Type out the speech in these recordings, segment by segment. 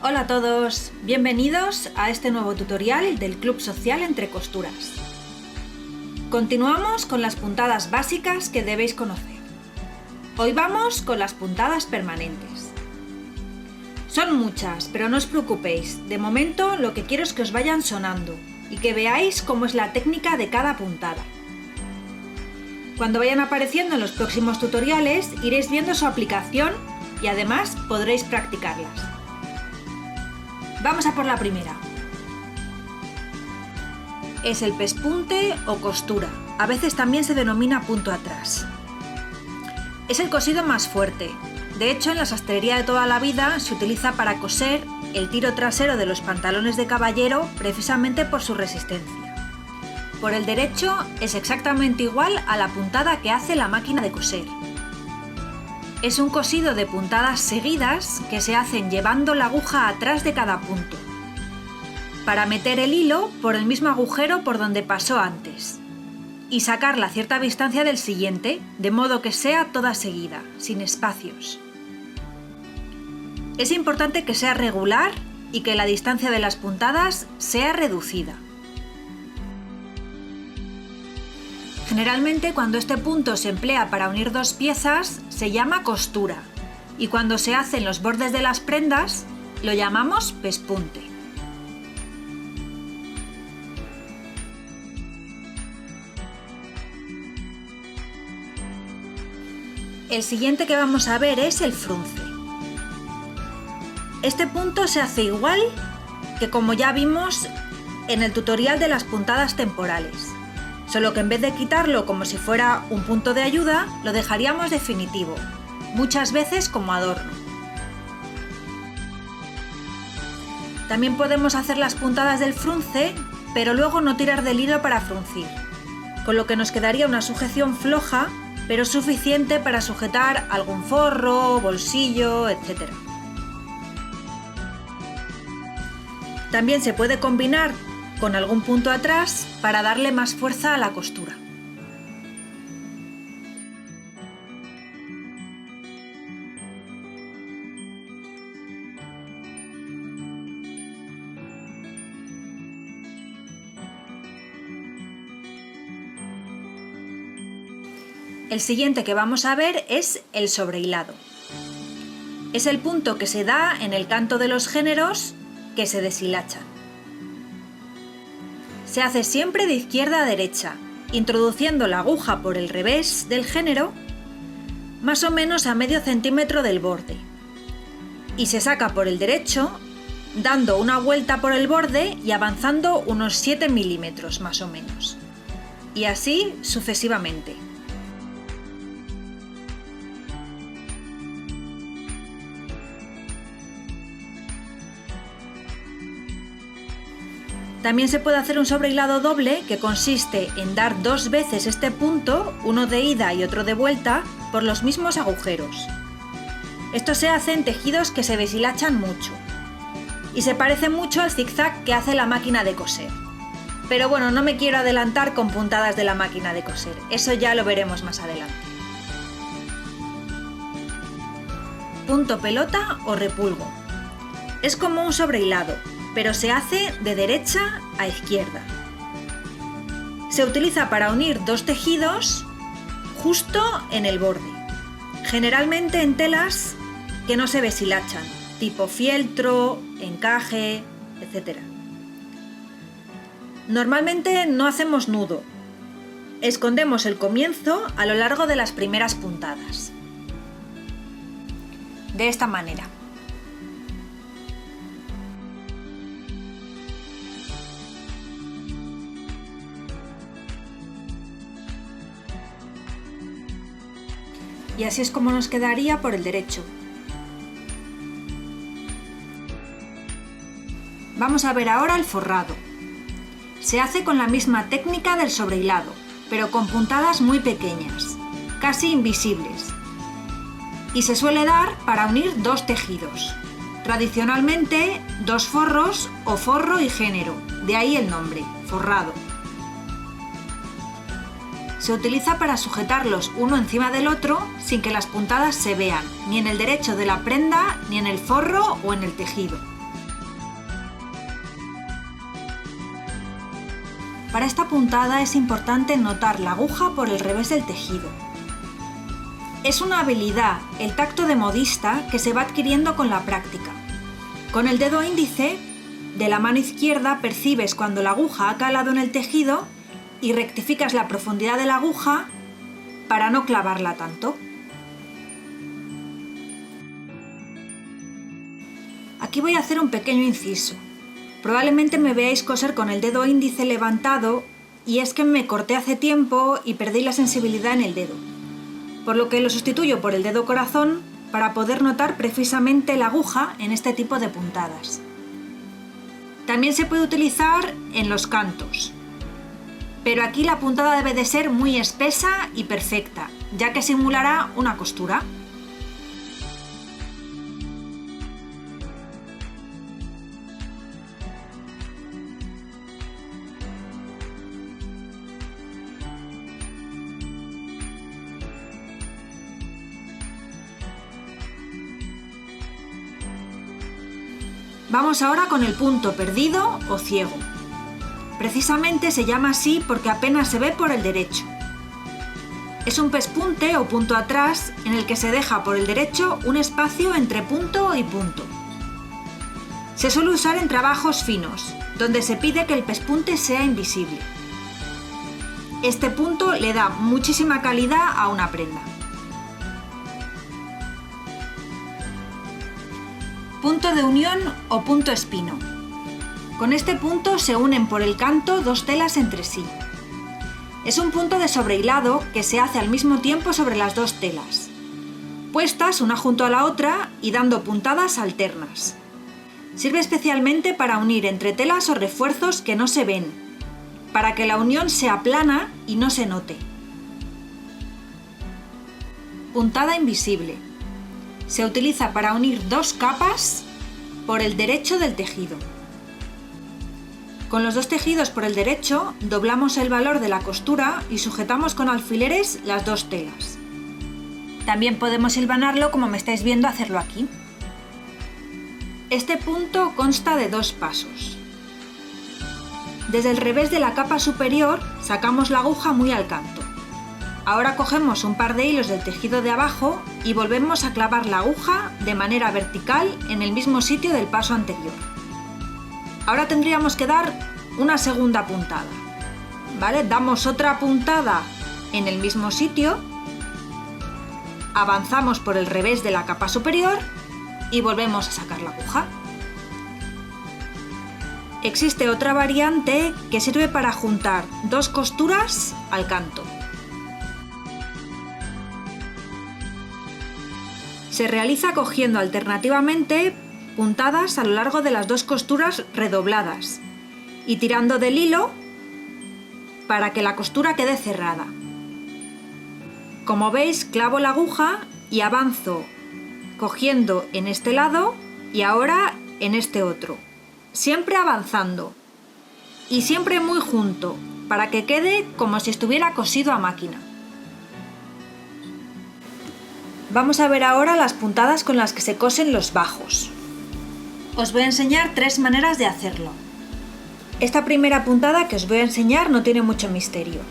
Hola a todos, bienvenidos a este nuevo tutorial del Club Social Entre Costuras. Continuamos con las puntadas básicas que debéis conocer. Hoy vamos con las puntadas permanentes. Son muchas, pero no os preocupéis, de momento lo que quiero es que os vayan sonando y que veáis cómo es la técnica de cada puntada. Cuando vayan apareciendo en los próximos tutoriales iréis viendo su aplicación y además podréis practicarlas. Vamos a por la primera. Es el pespunte o costura, a veces también se denomina punto atrás. Es el cosido más fuerte, de hecho en la sastrería de toda la vida se utiliza para coser el tiro trasero de los pantalones de caballero precisamente por su resistencia. Por el derecho es exactamente igual a la puntada que hace la máquina de coser. Es un cosido de puntadas seguidas que se hacen llevando la aguja atrás de cada punto, para meter el hilo por el mismo agujero por donde pasó antes, y sacarla a cierta distancia del siguiente, de modo que sea toda seguida, sin espacios. Es importante que sea regular y que la distancia de las puntadas sea reducida. Generalmente cuando este punto se emplea para unir dos piezas se llama costura y cuando se hace en los bordes de las prendas lo llamamos pespunte. El siguiente que vamos a ver es el frunce. Este punto se hace igual que como ya vimos en el tutorial de las puntadas temporales. Solo que en vez de quitarlo como si fuera un punto de ayuda, lo dejaríamos definitivo, muchas veces como adorno. También podemos hacer las puntadas del frunce, pero luego no tirar del hilo para fruncir, con lo que nos quedaría una sujeción floja, pero suficiente para sujetar algún forro, bolsillo, etc. También se puede combinar con algún punto atrás para darle más fuerza a la costura. El siguiente que vamos a ver es el sobrehilado. Es el punto que se da en el canto de los géneros que se deshilachan. Se hace siempre de izquierda a derecha, introduciendo la aguja por el revés del género, más o menos a medio centímetro del borde, y se saca por el derecho, dando una vuelta por el borde y avanzando unos 7 milímetros más o menos, y así sucesivamente. También se puede hacer un sobrehilado doble que consiste en dar dos veces este punto, uno de ida y otro de vuelta, por los mismos agujeros. Esto se hace en tejidos que se deshilachan mucho y se parece mucho al zigzag que hace la máquina de coser. Pero bueno, no me quiero adelantar con puntadas de la máquina de coser, eso ya lo veremos más adelante. Punto pelota o repulgo. Es como un sobrehilado, pero se hace de derecha a izquierda. Se utiliza para unir dos tejidos justo en el borde, generalmente en telas que no se deshilachan, tipo fieltro, encaje, etc. Normalmente no hacemos nudo, escondemos el comienzo a lo largo de las primeras puntadas. De esta manera. Y así es como nos quedaría por el derecho. Vamos a ver ahora el forrado. Se hace con la misma técnica del sobrehilado, pero con puntadas muy pequeñas, casi invisibles, y se suele dar para unir dos tejidos. Tradicionalmente, 2 forros o forro y género, de ahí el nombre, forrado. Se utiliza para sujetarlos uno encima del otro sin que las puntadas se vean, ni en el derecho de la prenda, ni en el forro o en el tejido. Para esta puntada es importante notar la aguja por el revés del tejido. Es una habilidad, el tacto de modista, que se va adquiriendo con la práctica. Con el dedo índice de la mano izquierda percibes cuando la aguja ha calado en el tejido y rectificas la profundidad de la aguja para no clavarla tanto. Aquí voy a hacer un pequeño inciso. Probablemente me veáis coser con el dedo índice levantado y es que me corté hace tiempo y perdí la sensibilidad en el dedo, por lo que lo sustituyo por el dedo corazón para poder notar precisamente la aguja en este tipo de puntadas. También se puede utilizar en los cantos, pero aquí la puntada debe de ser muy espesa y perfecta, ya que simulará una costura. Vamos ahora con el punto perdido o ciego. Precisamente se llama así porque apenas se ve por el derecho. Es un pespunte o punto atrás en el que se deja por el derecho un espacio entre punto y punto. Se suele usar en trabajos finos, donde se pide que el pespunte sea invisible. Este punto le da muchísima calidad a una prenda. Punto de unión o punto espino. Con este punto se unen por el canto 2 telas entre sí. Es un punto de sobrehilado que se hace al mismo tiempo sobre las 2 telas, puestas una junto a la otra y dando puntadas alternas. Sirve especialmente para unir entre telas o refuerzos que no se ven, para que la unión sea plana y no se note. Puntada invisible. Se utiliza para unir 2 capas por el derecho del tejido. Con los 2 tejidos por el derecho, doblamos el valor de la costura y sujetamos con alfileres las 2 telas. También podemos hilvanarlo como me estáis viendo hacerlo aquí. Este punto consta de 2 pasos. Desde el revés de la capa superior sacamos la aguja muy al canto. Ahora cogemos un par de hilos del tejido de abajo y volvemos a clavar la aguja de manera vertical en el mismo sitio del paso anterior. Ahora tendríamos que dar una segunda puntada, ¿vale? Damos otra puntada en el mismo sitio, avanzamos por el revés de la capa superior y volvemos a sacar la aguja. Existe otra variante que sirve para juntar 2 costuras al canto. Se realiza cogiendo alternativamente puntadas a lo largo de las 2 costuras redobladas y tirando del hilo para que la costura quede cerrada. Como veis, clavo la aguja y avanzo cogiendo en este lado y ahora en este otro, siempre avanzando y siempre muy junto para que quede como si estuviera cosido a máquina. Vamos a ver ahora las puntadas con las que se cosen los bajos. Os voy a enseñar 3 maneras de hacerlo. Esta primera puntada que os voy a enseñar no tiene mucho misterio.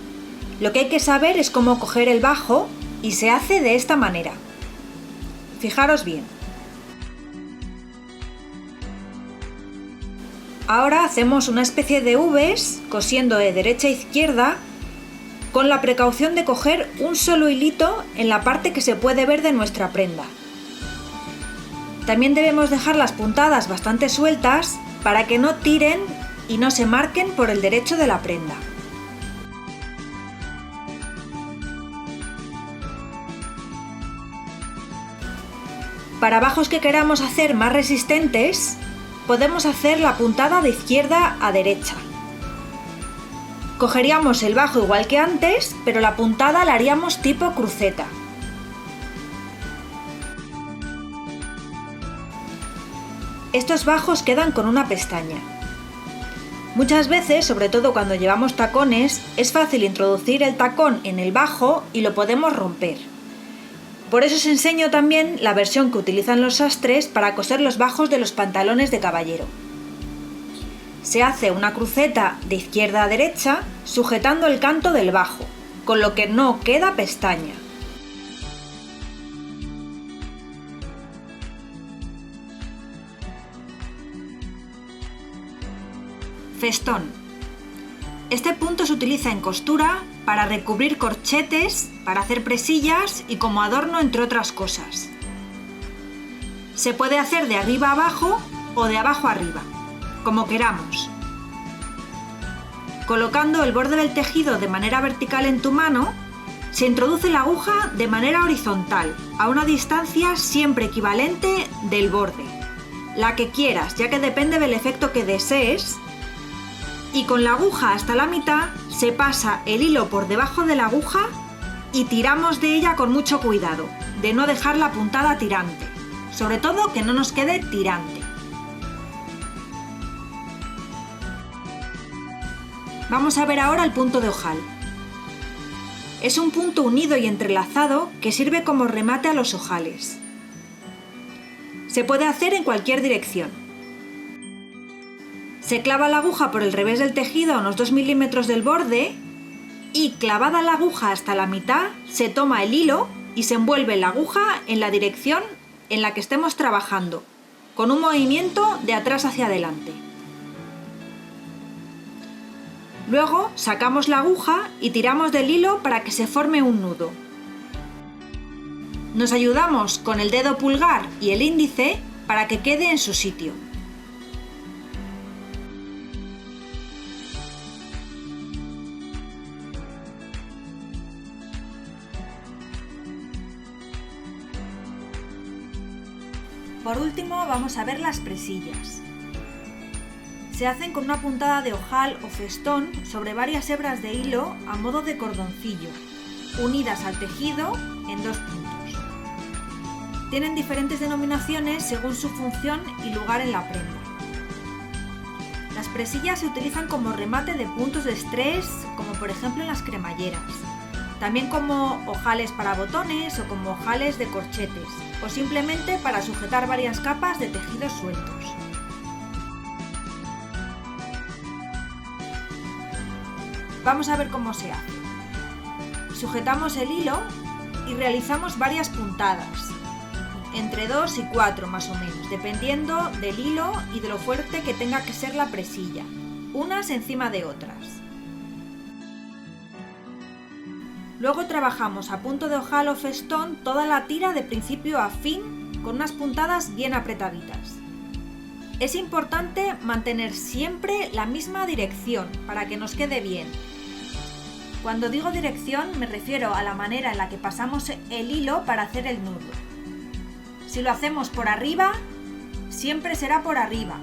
Lo que hay que saber es cómo coger el bajo y se hace de esta manera. Fijaros bien. Ahora hacemos una especie de V's cosiendo de derecha a izquierda, con la precaución de coger un solo hilito en la parte que se puede ver de nuestra prenda. También debemos dejar las puntadas bastante sueltas para que no tiren y no se marquen por el derecho de la prenda. Para bajos que queramos hacer más resistentes, podemos hacer la puntada de izquierda a derecha. Cogeríamos el bajo igual que antes, pero la puntada la haríamos tipo cruceta. Estos bajos quedan con una pestaña. Muchas veces, sobre todo cuando llevamos tacones, es fácil introducir el tacón en el bajo y lo podemos romper. Por eso os enseño también la versión que utilizan los sastres para coser los bajos de los pantalones de caballero. Se hace una cruceta de izquierda a derecha sujetando el canto del bajo, con lo que no queda pestaña. Festón. Este punto se utiliza en costura para recubrir corchetes, para hacer presillas y como adorno, entre otras cosas. Se puede hacer de arriba a abajo o de abajo a arriba, como queramos. Colocando el borde del tejido de manera vertical en tu mano, se introduce la aguja de manera horizontal, a una distancia siempre equivalente del borde, la que quieras, ya que depende del efecto que desees. Y con la aguja hasta la mitad se pasa el hilo por debajo de la aguja y tiramos de ella con mucho cuidado, de no dejar la puntada tirante, sobre todo que no nos quede tirante. Vamos a ver ahora el punto de ojal. Es un punto unido y entrelazado que sirve como remate a los ojales. Se puede hacer en cualquier dirección. Se clava la aguja por el revés del tejido a unos 2 milímetros del borde y, clavada la aguja hasta la mitad, se toma el hilo y se envuelve la aguja en la dirección en la que estemos trabajando, con un movimiento de atrás hacia adelante. Luego sacamos la aguja y tiramos del hilo para que se forme un nudo. Nos ayudamos con el dedo pulgar y el índice para que quede en su sitio. Por último, vamos a ver las presillas. Se hacen con una puntada de ojal o festón sobre varias hebras de hilo a modo de cordoncillo, unidas al tejido en 2 puntos. Tienen diferentes denominaciones según su función y lugar en la prenda. Las presillas se utilizan como remate de puntos de estrés, como por ejemplo en las cremalleras. También como ojales para botones o como ojales de corchetes, o simplemente para sujetar varias capas de tejidos sueltos. Vamos a ver cómo se hace. Sujetamos el hilo y realizamos varias puntadas, entre 2 y 4 más o menos, dependiendo del hilo y de lo fuerte que tenga que ser la presilla, unas encima de otras. Luego trabajamos a punto de ojal o festón toda la tira de principio a fin con unas puntadas bien apretaditas. Es importante mantener siempre la misma dirección para que nos quede bien. Cuando digo dirección me refiero a la manera en la que pasamos el hilo para hacer el nudo. Si lo hacemos por arriba, siempre será por arriba.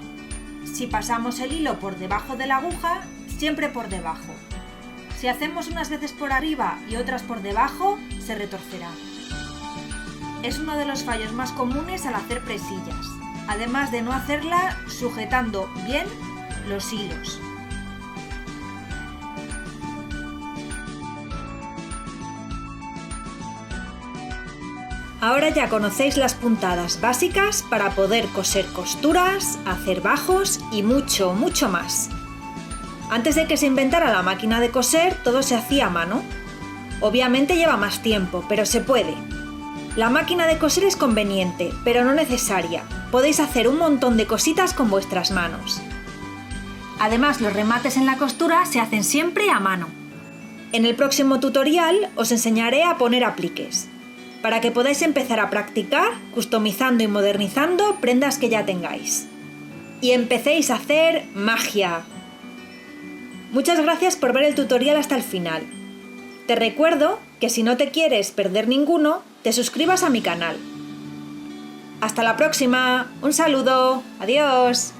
Si pasamos el hilo por debajo de la aguja, siempre por debajo. Si hacemos unas veces por arriba y otras por debajo, se retorcerá. Es uno de los fallos más comunes al hacer presillas, además de no hacerla sujetando bien los hilos. Ahora ya conocéis las puntadas básicas para poder coser costuras, hacer bajos y mucho, mucho más. Antes de que se inventara la máquina de coser, todo se hacía a mano. Obviamente lleva más tiempo, pero se puede. La máquina de coser es conveniente, pero no necesaria. Podéis hacer un montón de cositas con vuestras manos. Además, los remates en la costura se hacen siempre a mano. En el próximo tutorial os enseñaré a poner apliques, para que podáis empezar a practicar customizando y modernizando prendas que ya tengáis. Y empecéis a hacer magia. Muchas gracias por ver el tutorial hasta el final. Te recuerdo que si no te quieres perder ninguno, te suscribas a mi canal. ¡Hasta la próxima! ¡Un saludo! ¡Adiós!